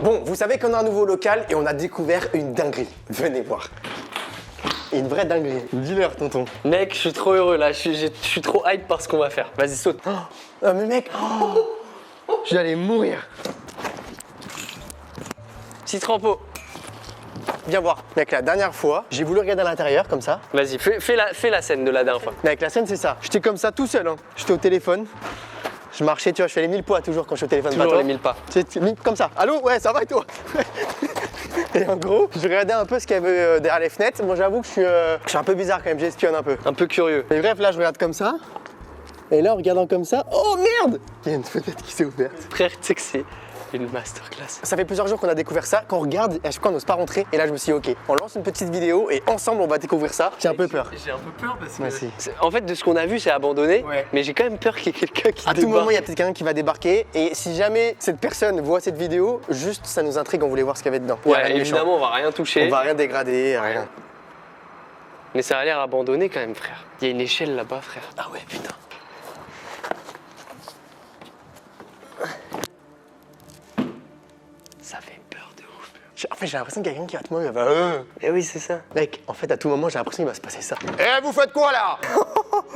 Bon, vous savez qu'on a un nouveau local et on a découvert une dinguerie. Venez voir. Une vraie dinguerie. Dis-leur, tonton. Mec, je suis trop heureux là, je suis trop hype par ce qu'on va faire. Vas-y, saute. Oh, mais mec, j'allais mourir. Petit trempeau. Viens voir. Mec, la dernière fois, j'ai voulu regarder à l'intérieur comme ça. Vas-y, fais la scène de la dernière fois. Mec, la scène, c'est ça. J'étais comme ça tout seul. Hein. J'étais au téléphone. Je marchais, tu vois, je fais les 1000 pas toujours quand je suis au téléphone. Toujours les 1000 pas. C'est comme ça. Allô? Ouais, ça va et toi? Et en gros, je regardais un peu ce qu'il y avait derrière les fenêtres. Moi, j'avoue que je suis un peu bizarre quand même, j'espionne un peu. Un peu curieux. Mais bref, là, je regarde comme ça. Et là, en regardant comme ça, oh merde! Il y a une fenêtre qui s'est ouverte. Frère, tu sais que c'est une masterclass. Ça fait plusieurs jours qu'on a découvert ça. Quand on regarde, à chaque fois, on n'ose pas rentrer. Et là, je me suis dit, ok, on lance une petite vidéo et ensemble, on va découvrir ça. J'ai un peu peur. J'ai un peu peur parce que. Merci. En fait, de ce qu'on a vu, c'est abandonné. Ouais. Mais j'ai quand même peur qu'il y ait quelqu'un qui À débarque. tout moment, il y a peut-être quelqu'un qui va débarquer. Et si jamais cette personne voit cette vidéo, juste ça nous intrigue, on voulait voir ce qu'il y avait dedans. Il y a rien Ouais, de méchant. évidemment, on va rien toucher. On va rien dégrader, rien. Mais ça a l'air abandonné quand même, frère. Il y a une échelle là-bas, frère. Ah ouais, putain. Ça fait peur de ouf. En fait, j'ai l'impression qu'il y a quelqu'un qui va te mourir. Eh oui, c'est ça. Mec, en fait, à tout moment, j'ai l'impression qu'il va se passer ça. Eh, vous faites quoi là?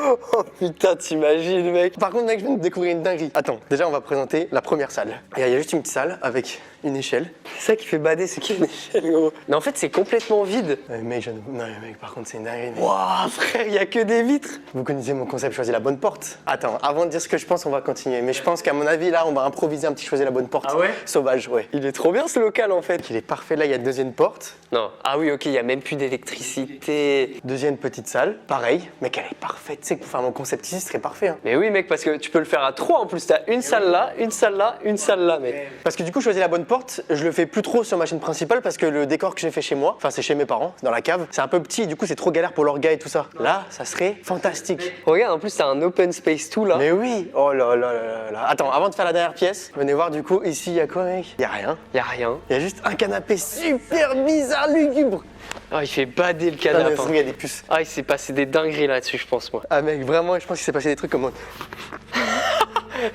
Oh putain, t'imagines, mec. Par contre, mec, je viens de découvrir une dinguerie. Attends, déjà, on va présenter la première salle. Et il y a juste une petite salle avec une échelle. C'est ça qui fait bader, c'est qu'il y a une échelle, gros. Mais en fait, c'est complètement vide. Mec, non, mais mec, par contre, c'est une dinguerie. Mec. Waouh, frère, il y a que des vitres. Vous connaissez mon concept, choisir la bonne porte. Attends, avant de dire ce que je pense, on va continuer. Mais je pense qu'à mon avis, là, on va improviser un petit choisir la bonne porte. Ah ouais? Sauvage, ouais. Il est trop bien ce local en fait. Il est parfait. Là, il y a une deuxième porte. Non. Ah oui, ok, il y a même plus d'électricité. Deuxième petite salle. Pareil. Mec, elle est parfaite. Tu sais que pour faire mon concept ici, ce serait parfait. Hein. Mais oui, mec, parce que tu peux le faire à 3 en plus. T'as une salle là, une salle là, une salle là, mec. Parce que du coup, choisir la bonne porte, je le fais plus trop sur ma chaîne principale parce que le décor que j'ai fait chez moi, enfin, c'est chez mes parents, dans la cave, c'est un peu petit. Du coup, c'est trop galère pour l'orga et tout ça. Là, ça serait fantastique. Regarde, en plus, t'as un open space tout là. Mais oui. Oh là là là là. Attends, avant de faire la dernière pièce, venez voir du coup, ici, il y a quoi, mec? Il y a rien. Y a rien. Il y a juste un canapé super bizarre, lugubre. Ah, il fait bader le Ah, mais canapé. ça se trouve, il y a des puces. Ah, il s'est passé des dingueries là-dessus, je pense, moi. Ah mec, vraiment, je pense qu'il s'est passé des trucs comme...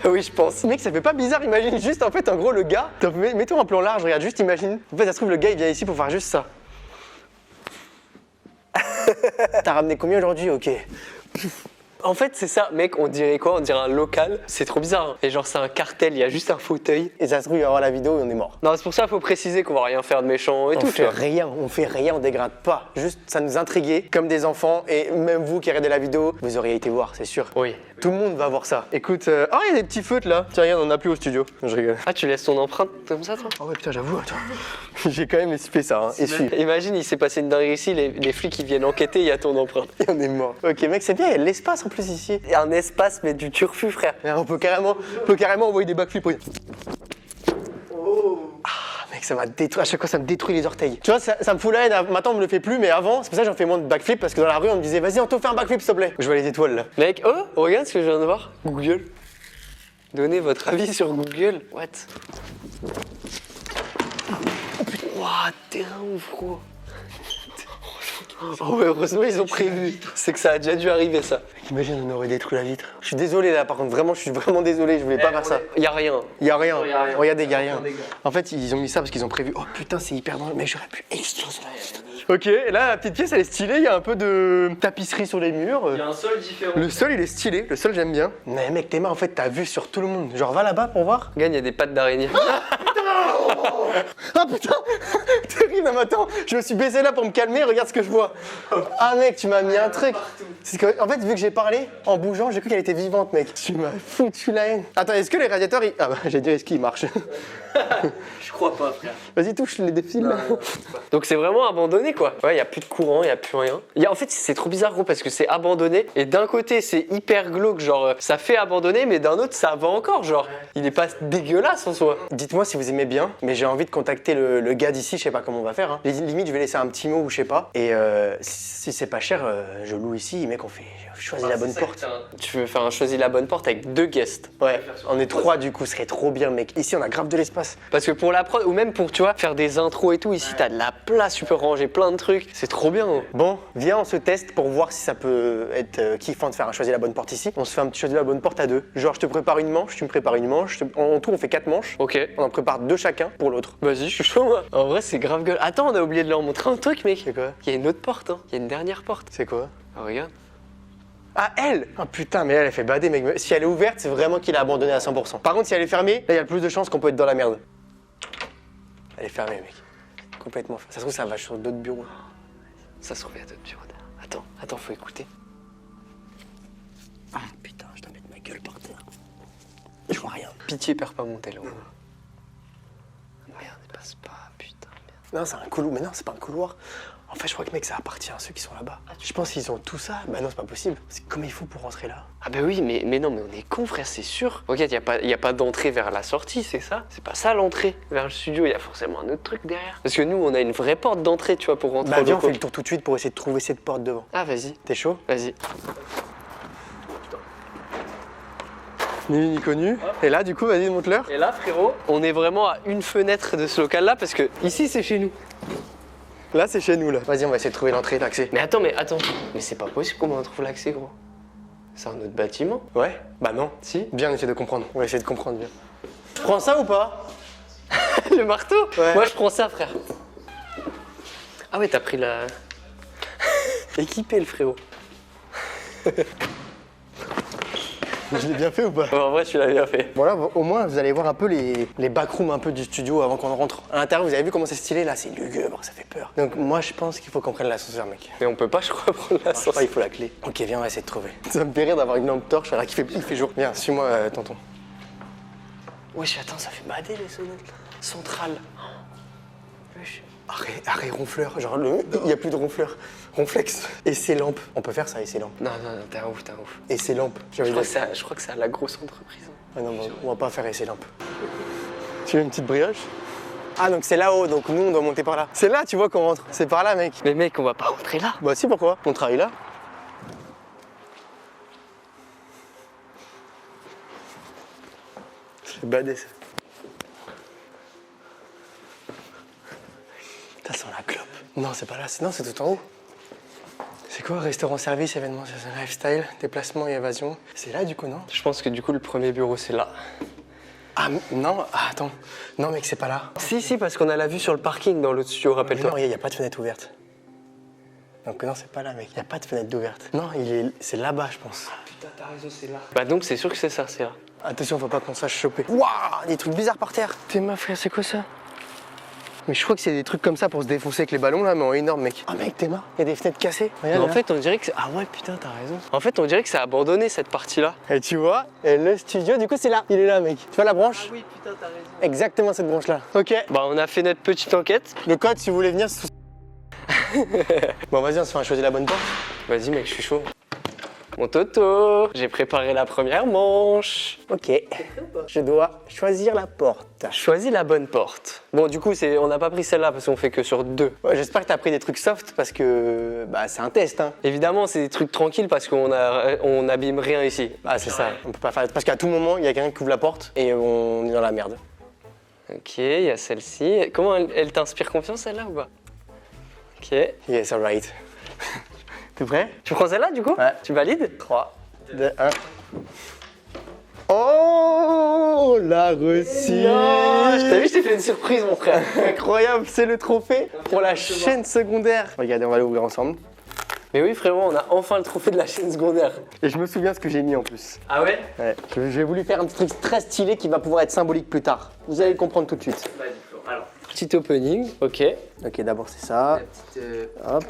Oui, je pense. Mec, ça fait pas bizarre, imagine juste en fait, en gros, le gars, mets-toi en plan large, regarde, juste imagine. En fait, ça se trouve, le gars, il vient ici pour faire juste ça. T'as ramené combien aujourd'hui? Ok. En fait, c'est ça, mec, on dirait quoi? On dirait un local. C'est trop bizarre. Hein. Et genre, c'est un cartel, il y a juste un fauteuil. Et ça se trouve, il va y avoir la vidéo et on est mort. Non, c'est pour ça qu'il faut préciser qu'on va rien faire de méchant et On tout, tu fait vois. rien, on dégrade pas. Juste, ça nous intriguait, comme des enfants, et même vous qui regardez la vidéo, vous auriez été voir, c'est sûr. Oui. Tout le monde va voir ça. Écoute, oh, il y a des petits feutres là. Tiens, regarde, on en a plus au studio. Je rigole. Ah, tu laisses ton empreinte comme ça, toi? Oh ouais, putain, j'avoue, attends. J'ai quand même essuyé ça, hein. Essuie. Imagine, il s'est passé une dinguerie ici, les flics ils viennent enquêter, il y a ton empreinte. Et on est mort. Ok, mec, c'est bien, il y a de l'espace en plus ici. Il y a un espace, mais du turfu, frère. Et on peut carrément envoyer des backflips. Ah, mec, ça m'a détruit. À chaque fois, ça me détruit les orteils. Tu vois, ça me fout la haine. Maintenant, on me le fait plus, mais avant, c'est pour ça que j'en fais moins de backflip parce que dans la rue, on me disait, vas-y, on te fait un backflip, s'il te plaît. Je vois les étoiles là. Mec, oh, regarde ce que je viens de voir. Google. Donnez votre avis sur Google. What? Ouah, t'es un ouf, gros. Oh ouais, heureusement ils ont prévu. C'est que ça a déjà dû arriver ça. Imagine, on aurait détruit la vitre. Je suis désolé là, par contre, vraiment, je suis vraiment désolé, je voulais pas faire ça. Y a rien. Y a rien. Y a rien. Regardez, y a rien. En fait, ils ont mis ça parce qu'ils ont prévu. Oh putain, c'est hyper dangereux. Mais j'aurais pu exploser la vitre. Ok, et là, la petite pièce, elle est stylée. Il y a un peu de tapisserie sur les murs. Il y a un sol différent. Le sol, il est stylé. Le sol, j'aime bien. Mais mec, Théma, en fait, t'as vu sur tout le monde. Genre, va là-bas pour voir. Regarde, il y a des pattes d'araignée. Ah putain. Terrible, mais attends. Je me suis baissé là pour me calmer. Regarde ce que je vois. Ah mec, tu m'as mis un truc. C'est que, en fait, vu que j'ai parlé en bougeant, j'ai cru qu'elle était vivante, mec. Tu m'as foutu la haine. Attends, est-ce que les radiateurs, ils... Ah bah, j'ai dit, est-ce qu'ils marchent? Je crois pas, frère. Vas-y, touche les défils. Donc c'est vraiment abandonné quoi. Ouais, il y a plus de courant, il y a plus rien. En fait, c'est trop bizarre gros parce que c'est abandonné et d'un côté, c'est hyper glauque, genre ça fait abandonner mais d'un autre, ça va encore, genre il est pas dégueulasse en soi. Dites-moi si vous aimez bien, mais j'ai envie de contacter le gars d'ici, je sais pas comment on va faire. Hein. Limite, je vais laisser un petit mot ou je sais pas. Et si c'est pas cher, je loue ici, mec, on fait choisis la bonne porte. Tu veux faire un choisis la bonne porte avec 2 guests. Ouais, on est 3 du coup, ce serait trop bien, mec. Ici, on a grave de l'espace. Parce que pour la prod, ou même pour, tu vois, faire des intros et tout, ici, t'as de la place, tu peux ranger plein de trucs. C'est trop bien. Hein. Bon, viens, on se teste pour voir si ça peut être kiffant de faire un choisir la bonne porte ici. On se fait un petit choisir la bonne porte à 2. Genre, je te prépare une manche, tu me prépares une manche. En tout, on fait 4 manches. Ok. On en prépare 2 chacun pour l'autre. ouvre. Vas-y, je suis chaud moi. En vrai, c'est grave gueule. Attends, on a oublié de leur montrer un truc, mec. C'est quoi? Il y a une autre porte, hein. Il y a une dernière porte. C'est quoi? Oh, regarde. Ah, elle! Ah putain, mais elle fait bader, mec. Si elle est ouverte, c'est vraiment qu'il a abandonné à 100%. Par contre, si elle est fermée, là, il y a plus de chances qu'on peut être dans la merde. Elle est fermée, mec. Complètement fermée. Ça se trouve, ça va sur d'autres bureaux. Ça se trouve, il y a d'autres bureaux derrière. Attends, faut écouter. Ah putain, je dois mettre ma gueule par terre. Je vois rien. Pitié, perds pas mon tel. Merde, il passe pas, putain, merde. Non, c'est un couloir. Mais non, c'est pas un couloir. En fait, je crois que, mec, ça appartient à ceux qui sont là-bas. Je pense qu'ils ont tout ça. Bah non, c'est pas possible. Comment il faut pour rentrer là? Ah bah oui, mais non, mais on est con, frère, c'est sûr. Regarde, y a pas d'entrée vers la sortie, c'est ça? C'est pas ça l'entrée vers le studio, il y a forcément un autre truc derrière. Parce que nous, on a une vraie porte d'entrée, tu vois, pour rentrer. Bah au viens, on locaux. fait le tour tout de suite pour essayer de trouver cette porte devant. Ah, vas-y, T'es chaud? vas-y. Ni connu. Et là, du coup, vas-y, montre-leur. Et là, frérot, on est vraiment à une fenêtre de ce local-là, parce que ici, c'est chez nous. Là, c'est chez nous, là. Vas-y, on va essayer de trouver l'entrée, l'accès. Mais attends. Mais c'est pas possible qu'on trouve l'accès, gros. C'est un autre bâtiment. Ouais? Bah non. Si. Viens, on essaie de comprendre. On va essayer de comprendre, viens. Tu prends ça ou pas? Le marteau? Ouais. Moi, je prends ça, frère. Ah ouais, t'as pris la... Équipé, le frérot. Je l'ai bien fait ou pas? Ouais, en vrai, tu l'as bien fait. Bon là, au moins, vous allez voir un peu les backrooms un peu du studio avant qu'on rentre. À l'intérieur, vous avez vu comment c'est stylé là? C'est lugubre, ça fait peur. Donc moi, je pense qu'il faut qu'on prenne l'ascenseur, mec. Mais on peut pas, je crois, prendre Je sais pas, l'ascenseur. il faut la clé. Ok, viens, on va essayer de trouver. Ça me fait rire d'avoir une lampe torche alors qu'il fait jour. Viens, suis-moi, tonton. Wesh, attends, ça fait bader les sonnettes là. Centrale. Wesh. Arrêt ronfleur, genre il y a plus de ronfleur. Ronflex. Et ces lampes. On peut faire ça, et ces lampes. Non, t'es un ouf. Et ces lampes. Je crois que c'est à la grosse entreprise. Ah non, on va pas faire et ces lampes. Tu veux une petite brioche? Ah, donc c'est là-haut, donc nous on doit monter par là. C'est là, tu vois qu'on rentre. C'est par là, mec. Mais mec, on va pas rentrer là. Bah si, pourquoi? On travaille là. C'est badé ça. Ça sent la clope. Non, c'est pas là. Non, c'est tout en haut. C'est quoi? Restaurant, service, événement, lifestyle, déplacement et évasion. C'est là du coup, non? Je pense que du coup, le premier bureau, c'est là. Ah non, attends. Non, mec, c'est pas là. Si, parce qu'on a la vue sur le parking dans l'autre studio, Non, rappelle-toi. regarde, y a pas de fenêtre ouverte. Donc non, c'est pas là, mec. Y a pas de fenêtre ouverte. Non, c'est là-bas, je pense. Putain, t'as raison, c'est là. Bah donc, c'est sûr que c'est ça, c'est là. Attention, faut pas qu'on se fasse choper. Waouh, des trucs bizarres par terre. T'es ma frère, c'est quoi ça? Mais je crois que c'est des trucs comme ça pour se défoncer avec les ballons là, mais en énorme, mec. Ah mec, t'es marre. Y a des fenêtres cassées. Mais Regarde, en là. fait, on dirait que c'est... Ah ouais, putain, t'as raison. En fait, on dirait que c'est abandonné, cette partie-là. Et tu vois, et le studio, du coup, c'est là. Il est là, mec. Tu vois la branche? oui, putain, t'as raison. Exactement cette branche là. Ok. Bah, on a fait notre petite enquête. Le code, si vous voulez venir, c'est... Bon, vas-y, on se fait choisir la bonne porte. Vas-y, mec, je suis chaud. Mon Toto, j'ai préparé la première manche. Ok. Je dois choisir la porte. Choisis la bonne porte. Bon, du coup, on n'a pas pris celle-là parce qu'on fait que sur 2. Ouais, j'espère que t'as pris des trucs soft parce que bah c'est un test, hein. Évidemment, c'est des trucs tranquilles parce qu'on n'abîme rien ici. Ah c'est ça. On peut pas faire parce qu'à tout moment, il y a quelqu'un qui ouvre la porte et on est dans la merde. Ok, il y a celle-ci. Comment elle t'inspire confiance, celle-là, ou pas? Ok. Yes, alright. T'es prêt? Tu prends celle-là, du coup? Ouais. Tu valides? 3, 2, 1. Oh, la reçue! T'as vu, je t'ai fait une surprise, mon frère. Incroyable, c'est le trophée pour la chaîne secondaire. Regardez, on va l'ouvrir ensemble. Mais oui, frérot, on a enfin le trophée de la chaîne secondaire. Et je me souviens ce que j'ai mis en plus. Ah ouais? Ouais. J'ai voulu faire un petit truc très stylé qui va pouvoir être symbolique plus tard. Vous allez le comprendre tout de suite. Vas-y, alors. Petit opening, ok. Ok, d'abord c'est ça. petite, Hop.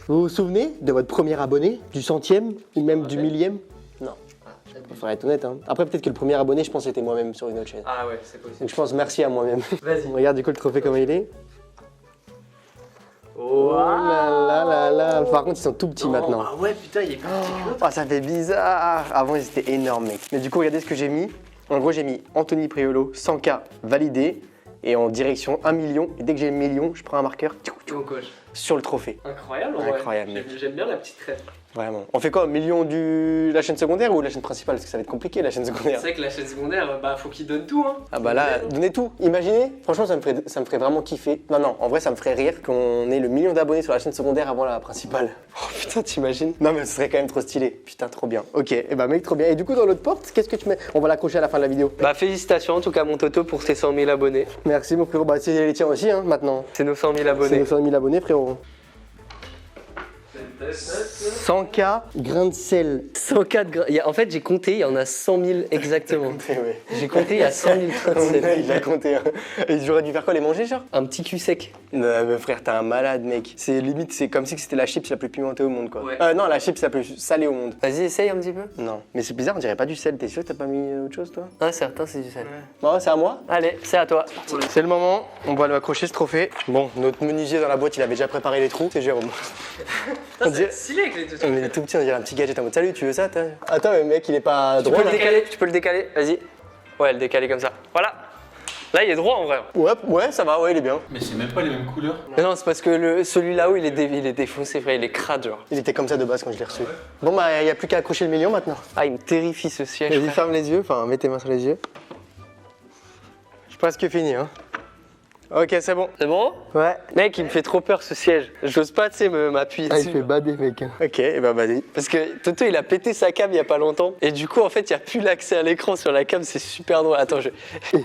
Vous vous souvenez de votre premier abonné, du 100e ou même du 1000e? Non. Il faudrait être honnête, hein. Après, peut-être que le premier abonné, je pense, c'était moi-même sur une autre chaîne. Ah ouais, c'est possible. Donc je pense merci à moi-même. Vas-y. Regarde du coup le trophée comment il est. Oh là là là là. Par contre, ils sont tout petits maintenant. Ah ouais, putain, il est plus petit que l'autre. Oh, ça fait bizarre. Avant, ils étaient énormes, mec. Mais du coup, regardez ce que j'ai mis. En gros, j'ai mis Anthony Priolo, 100K validé. Et en direction 1 million. Et dès que j'ai le million, je prends un marqueur On coche. sur le trophée. Incroyable, Incroyable, mec. J'aime bien la petite crête. Vraiment. On fait quoi, million de la chaîne secondaire ou la chaîne principale? Parce que ça va être compliqué la chaîne secondaire. C'est vrai que la chaîne secondaire, bah faut qu'il donne tout, hein. Ah bah là, donnez tout. Imaginez, franchement, ça me ferait vraiment kiffer. Non, en vrai, ça me ferait rire qu'on ait le million d'abonnés sur la chaîne secondaire avant la principale. Oh putain, t'imagines? Non, mais ce serait quand même trop stylé. Putain, trop bien. Ok, et bah mec, trop bien. Et du coup, dans l'autre porte, qu'est-ce que tu mets? On va l'accrocher à la fin de la vidéo. Bah félicitations en tout cas mon Toto pour tes 100 000 abonnés. Merci mon frérot. Bah, c'est les tiens aussi, hein, maintenant. C'est nos 100 000 C'est abonnés. nos 100 000 abonnés, frérot. 100K grains de sel. 104 grammes. En fait, j'ai compté, il y en a 100 000 exactement. Ouais. J'ai compté, il y a 100 000 grains de sel. Il a compté. Hein. Et j'aurais dû faire quoi, les manger, genre? Un petit cul sec. Non, mais frère, t'es un malade, mec. C'est limite, c'est comme si c'était la chips la plus pimentée au monde, quoi. Ouais. Non, la chips la plus salée au monde. Vas-y, essaye un petit peu. Non, mais c'est bizarre, on dirait pas du sel. T'es sûr que t'as pas mis autre chose, toi? Ah, certain, c'est du sel. Bon, c'est à moi. Allez, c'est à toi. C'est le moment, on va lui accrocher ce trophée. Bon, notre menuisier dans la boîte, il avait déjà préparé les trous, c'est Jérôme. On dirait- stylé avec les deux. Mais il est tout petit, on dirait un petit gadget en mode salut, tu veux ça toi? Attends, mais mec, il est pas Tu droit. peux le là. décaler, tu peux le décaler, vas-y. Ouais, le décaler comme ça. Voilà. Là, il est droit en vrai. Ouais, ça va, ouais, il est bien. Mais c'est même pas les mêmes couleurs. Mais non, c'est parce que celui-là où il est défoncé, frère, il est crade genre. Il était comme ça de base quand je l'ai reçu. Bon, bah, il y a plus qu'à accrocher le million maintenant. Ah, il me terrifie ce siège. Vas-y, frère. ferme les yeux, enfin, mets tes mains sur les yeux. Je suis presque fini, hein. Ok, c'est bon. C'est bon? Ouais. Mec, il me fait trop peur ce siège. J'ose pas, tu sais, m'appuyer Ah, il dessus. fait bader, mec. Ok, et bah, vas-y. Parce que Toto, il a pété sa cam il y a pas longtemps. Et du coup, en fait, il n'y a plus l'accès à l'écran sur la cam. C'est super drôle. Attends,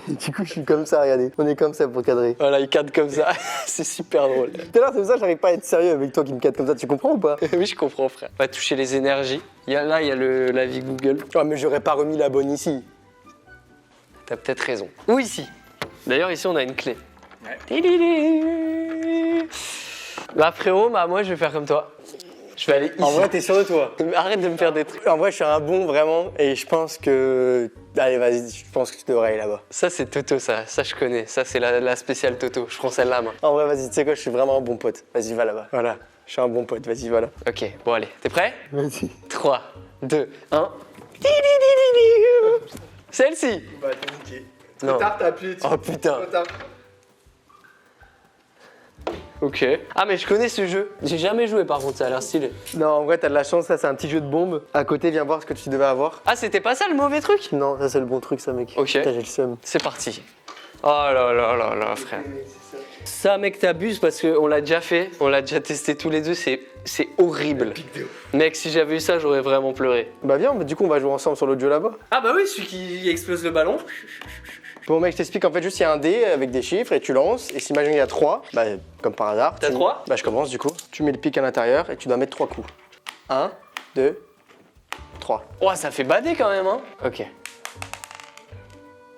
Du coup, je suis comme ça, regardez. On est comme ça pour cadrer. Voilà, il cadre comme ça. C'est super drôle. Tout à l'heure, c'est pour ça que j'arrive pas à être sérieux avec toi qui me cadre comme ça, tu comprends ou pas? Oui, je comprends, frère. On va toucher les énergies. Là, il y a la vie Google. Ah, mais j'aurais pas remis la bonne ici. T'as peut-être raison. Ou ici. D'ailleurs, ici, on a une clé. Ouais. Bah, frérot, bah, moi, je vais faire comme toi. Je vais aller ici. En vrai, t'es sûr de toi? Arrête de me faire des trucs. En vrai, je suis un bon, vraiment, et je pense que... Allez, vas-y, je pense que tu devrais aller là-bas. Ça, c'est Toto, ça. Ça, je connais. Ça, c'est la spéciale Toto. Je prends celle-là, moi. En vrai, vas-y, tu sais quoi, je suis vraiment un bon pote. Vas-y, va là-bas. Voilà, je suis un bon pote, vas-y, voilà. Ok, bon, allez. T'es prêt? Vas-y. 3, 2, 1. Celle-ci. Bah, t'es niqué. Non. t'as appuyé dessus. Oh putain. Ok. Ah mais je connais ce jeu. J'ai jamais joué par contre, ça a l'air stylé. Non, en vrai, t'as de la chance, ça, c'est un petit jeu de bombe. À côté, viens voir ce que tu devais avoir. Ah c'était pas ça le mauvais truc? Non, ça, c'est le bon truc, ça, mec. Ok. Putain, j'ai le seum. C'est parti. Oh là là là là frère. Ça mec t'abuses parce qu'on l'a déjà fait, on l'a déjà testé tous les deux, c'est horrible. Mec si j'avais eu ça j'aurais vraiment pleuré. Bah, viens, du coup, on va jouer ensemble sur l'autre jeu là-bas. Ah bah oui celui qui explose le ballon. Bon, mec, je t'explique, en fait, juste il y a un dé avec des chiffres et tu lances. Et si, imagine, il y a 3, bah, comme par hasard. T'as 3? Bah, je commence, du coup. Tu mets le pic à l'intérieur et tu dois mettre 3 coups. 1, 2, 3. Oh ça fait bader quand même hein. Ok.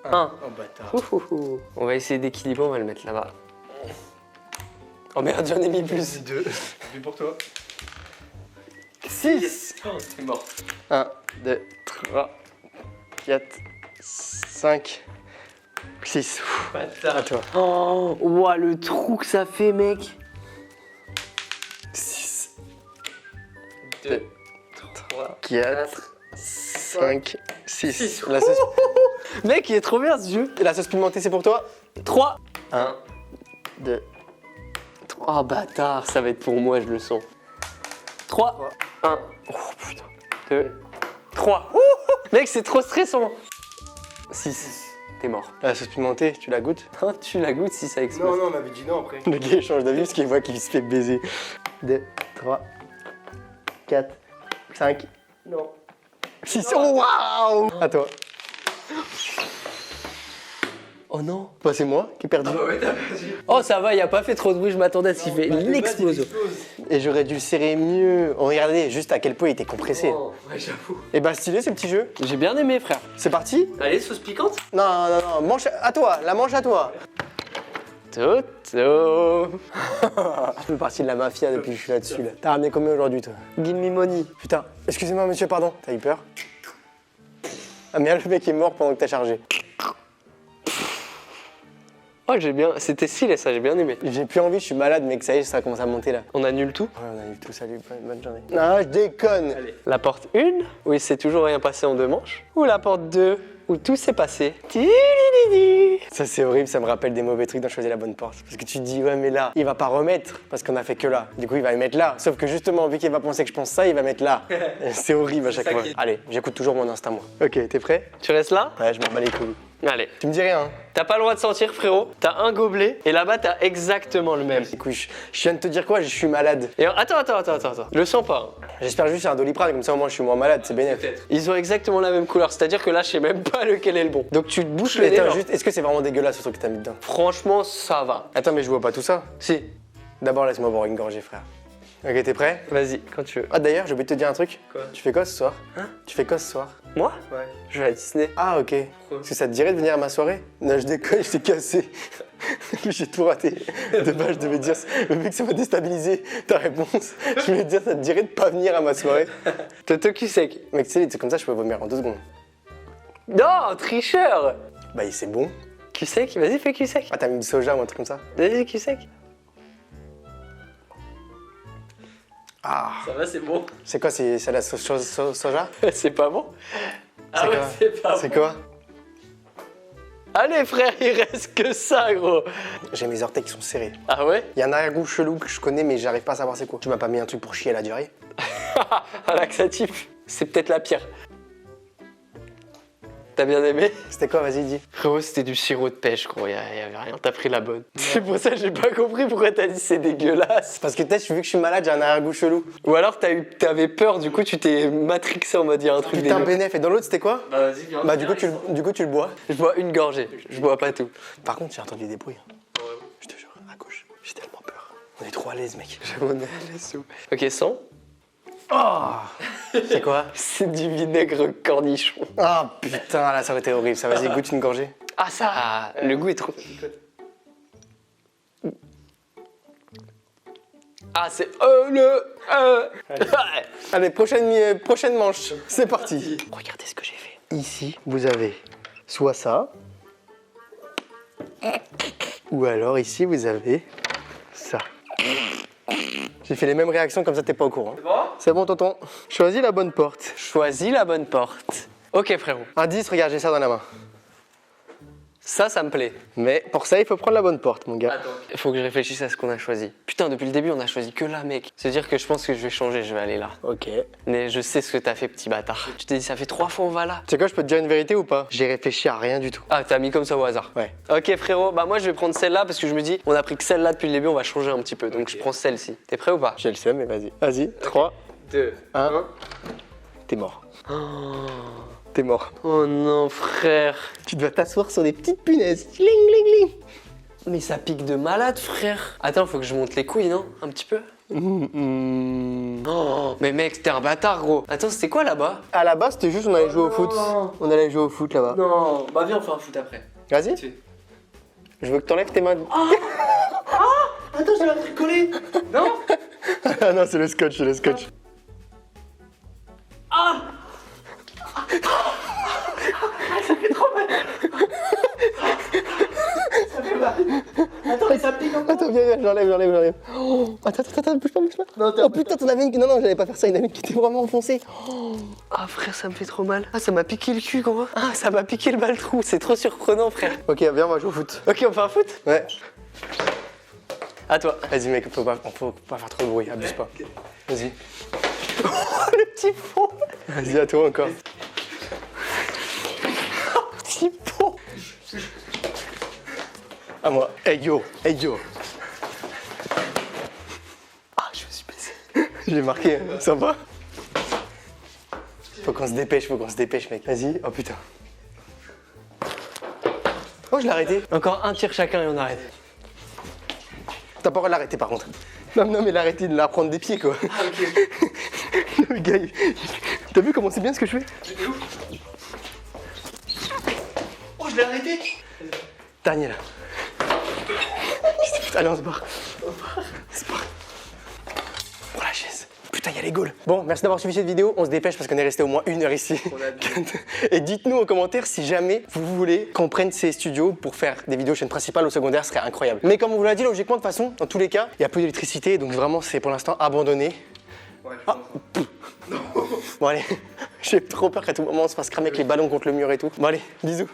1. Oh, bâtard. Ouhouhou. On va essayer d'équilibrer, on va le mettre là-bas. Oh merde, j'en ai mis plus. 2. C'est pour toi. 6. Oh, t'es mort. 1, 2, 3, 4, 5, 6. À toi. Oh, ouah, le trou que ça fait, mec. 6, 2, 3, 4, 5, 6. Mec, il est trop bien ce jeu. La sauce pimentée, c'est pour toi? 3. 1, 2, Oh, bâtard, ça va être pour moi, je le sens. 3. 1. Oh, putain. 2. 3. Mec, c'est trop stressant. 6. T'es mort. La sauce pimentée, tu la goûtes? Hein, tu la goûtes si ça explose. on m'avait dit non après. Le gars, il change d'avis parce qu'il voit qu'il se fait baiser. 2, 3, 4, 5, Non. 6. Oh, waouh! À toi. Oh non. Bah, c'est moi qui ai perdu. Oh, ça va, il a pas fait trop de bruit, je m'attendais à ce qu'il fait l'explosion. Et j'aurais dû le serrer mieux. Oh, regardez juste à quel point il était compressé. Oh, ouais, j'avoue. Et bah, stylé ces petits jeux. J'ai bien aimé, frère. C'est parti? Allez, sauce piquante. Non, non, non, manche à toi, la manche à toi. Toto. Je fais partie de la mafia depuis que je suis là-dessus. Là. T'as ramené combien aujourd'hui, toi? Give me money. Putain, excusez-moi, monsieur, pardon. T'as eu peur? Ah, merde, le mec est mort pendant que t'as chargé. Oh, j'ai bien. C'était stylé, ça, j'ai bien aimé. J'ai plus envie, je suis malade, mec, ça y est, ça commence à monter là. On annule tout. Ouais, on a eu tout, salut, bonne journée. Non, je déconne. La porte 1, oui, c'est toujours rien passé en 2 manches. Ou la porte 2, où tout s'est passé. Tidididi. Ça c'est horrible, ça me rappelle des mauvais trucs dans Choisir la bonne porte. Parce que tu te dis ouais mais là, il va pas remettre parce qu'on a fait que là. Du coup il va le mettre là. Sauf que justement vu qu'il va penser que je pense ça, il va mettre là. C'est horrible à chaque ça fois. qui est- Allez, j'écoute toujours mon instinct moi. Ok, t'es prêt? Tu restes là? Ouais, je m'en bats les couilles. Allez. Tu me dis rien hein? T'as pas le droit de sentir, frérot. T'as un gobelet et là-bas, t'as exactement le même. Écoute, je viens de te dire quoi? Je suis malade. Et attends. Je le sens pas. hein. J'espère juste que c'est un Doliprane, comme ça au moins je suis moins malade, c'est bénéfique. Ils ont exactement la même couleur, c'est-à-dire que là, je sais même pas lequel est le bon. Donc tu te bouches le nez. Attends, genre. juste, est-ce que c'est vraiment dégueulasse ce truc que t'as mis dedans? Franchement, ça va. Attends, mais je vois pas tout ça. Si. D'abord, laisse-moi boire une gorgée, frère. Ok, t'es prêt? Vas-y, quand tu veux. Ah, d'ailleurs, j'ai oublié de te dire un truc. Quoi? Tu fais quoi ce soir? Hein? Tu fais quoi ce soir? Moi? Ouais. Je vais à Disney. Ah, ok. Pourquoi? Est-ce que ça te dirait de venir à ma soirée? Non, je déconne, je t'ai cassé. J'ai tout raté. De base, je devais dire, mais vu que ça m'a déstabilisé ta réponse, je voulais te dire, ça te dirait de pas venir à ma soirée? Toto qui sec. Mec, tu sais, c'est comme ça, je peux vomir en 2 secondes. Non, tricheur. Bah, c'est bon. Qui sec? Vas-y, fais qui sec. Ah, t'as mis du soja ou un truc comme ça? Vas-y, qui sec. Ah, Ça va, c'est bon. c'est quoi, c'est la soja? C'est pas bon? Ah C'est ouais, quoi? c'est pas C'est bon. quoi? Allez, frère, il reste que ça, gros. J'ai mes orteils qui sont serrés. Ah ouais? Il y a un arrière-goût chelou que je connais, mais j'arrive pas à savoir c'est quoi. Tu m'as pas mis un truc pour chier à la durée? Un laxatif. C'est peut-être la pire. T'as bien aimé? C'était quoi, vas-y, dis. Frérot, c'était du sirop de pêche, gros. Y'avait rien. T'as pris la bonne. C'est pour ça que j'ai pas compris pourquoi t'as dit c'est dégueulasse. Parce que peut-être, vu que je suis malade, j'ai un arrière-goût chelou. Ou alors t'avais peur, du coup tu t'es matrixé en mode il y a un truc Putain, dégueu. bénéf. Et dans l'autre, c'était quoi? Bah vas-y, viens. Bah, du coup, tu le bois. Je bois une gorgée, je bois pas tout. Par contre, j'ai entendu des bruits. Je te jure, à gauche. J'ai tellement peur. On est trop à l'aise, mec. On est à l'aise où. Ok, 100. C'est quoi? C'est du vinaigre cornichon. Ah, putain, là, ça aurait été horrible. Ça, vas-y, goûte une gorgée. Ah ça, le goût est trop... Ah c'est... Allez, prochaine manche. C'est parti. Regardez ce que j'ai fait. Ici, vous avez soit ça, ou alors ici, vous avez ça. J'ai fait les mêmes réactions, comme ça, t'es pas au courant. C'est bon? C'est bon, tonton. Choisis la bonne porte. Choisis la bonne porte. Ok frérot, Indice, regarde, j'ai ça dans la main. ça me plaît. Mais pour ça, il faut prendre la bonne porte, mon gars. Il faut que je réfléchisse à ce qu'on a choisi. Putain, depuis le début, on a choisi que là, mec. C'est-à-dire que je pense que je vais changer, je vais aller là. Ok. Mais je sais ce que t'as fait, petit bâtard. Tu t'es dit, ça fait 3 fois on va là. Tu sais quoi, je peux te dire une vérité ou pas? J'ai réfléchi à rien du tout. Ah, t'as mis comme ça au hasard. Ouais. Ok, frérot, bah moi je vais prendre celle-là parce que je me dis, on a pris que celle-là depuis le début, on va changer un petit peu. Donc je prends celle-ci. T'es prêt ou pas? J'ai le seum, mais vas-y. Vas-y, 3, 2, 1. T'es mort. T'es mort. Oh non, frère. Tu dois t'asseoir sur des petites punaises. Ling, ling, ling. Mais ça pique de malade, frère. Attends, faut que je monte les couilles, non? Un petit peu? Oh, mais mec, t'es un bâtard, gros. Attends, c'était quoi là-bas? À la base, c'était juste on allait jouer au foot. non. On allait jouer au foot là-bas. Non, bah viens, on fait un foot après. Vas-y. Je veux que t'enlèves tes mains. Attends, j'ai un truc collé. Non? Ah non, c'est le scotch, c'est le scotch. Attends, mais ça pique encore. Attends, viens, j'enlève. Oh, attends, bouge pas. Non, Oh putain, t'en avais une. Non, j'allais pas faire ça, il y en avait une qui était vraiment enfoncée. Ah, frère, ça me fait trop mal. Ah, ça m'a piqué le cul, gros. Ah, ça m'a piqué le bal-trou. C'est trop surprenant, frère. Ok, viens, on va jouer au foot. Ok, on fait un foot? Ouais. À toi. Vas-y, mec, faut pas faire trop de bruit, abuse pas. Vas-y. Le petit fond. Vas-y, à toi encore. Petit fond. À moi. Hey yo. Ah, je me suis baissé. J'ai marqué, hein. Sympa. Faut qu'on se dépêche, mec. Vas-y, oh putain. Oh, je l'ai arrêté. Encore un tir chacun et on arrête. T'as pas le droit de l'arrêter par contre. Non, mais l'arrêter de la prendre des pieds quoi. Ah, ok. Le gars, t'as vu comment c'est bien ce que je fais? Oh, je l'ai arrêté. Dernier là. Allez, on se barre. Pour la chaise. Putain, il y a les Gaules. Bon, merci d'avoir suivi cette vidéo. On se dépêche parce qu'on est resté au moins 1 heure ici. Et dites-nous en commentaire si jamais vous voulez qu'on prenne ces studios pour faire des vidéos chaîne principale ou secondaire, ce serait incroyable. Mais comme on vous l'a dit, logiquement, de toute façon, dans tous les cas, il n'y a plus d'électricité, donc vraiment, c'est pour l'instant abandonné. Ouais, je Ah. pense. Bon, allez, J'ai trop peur qu'à tout moment on se fasse cramer avec les ballons contre le mur et tout. Bon allez, bisous.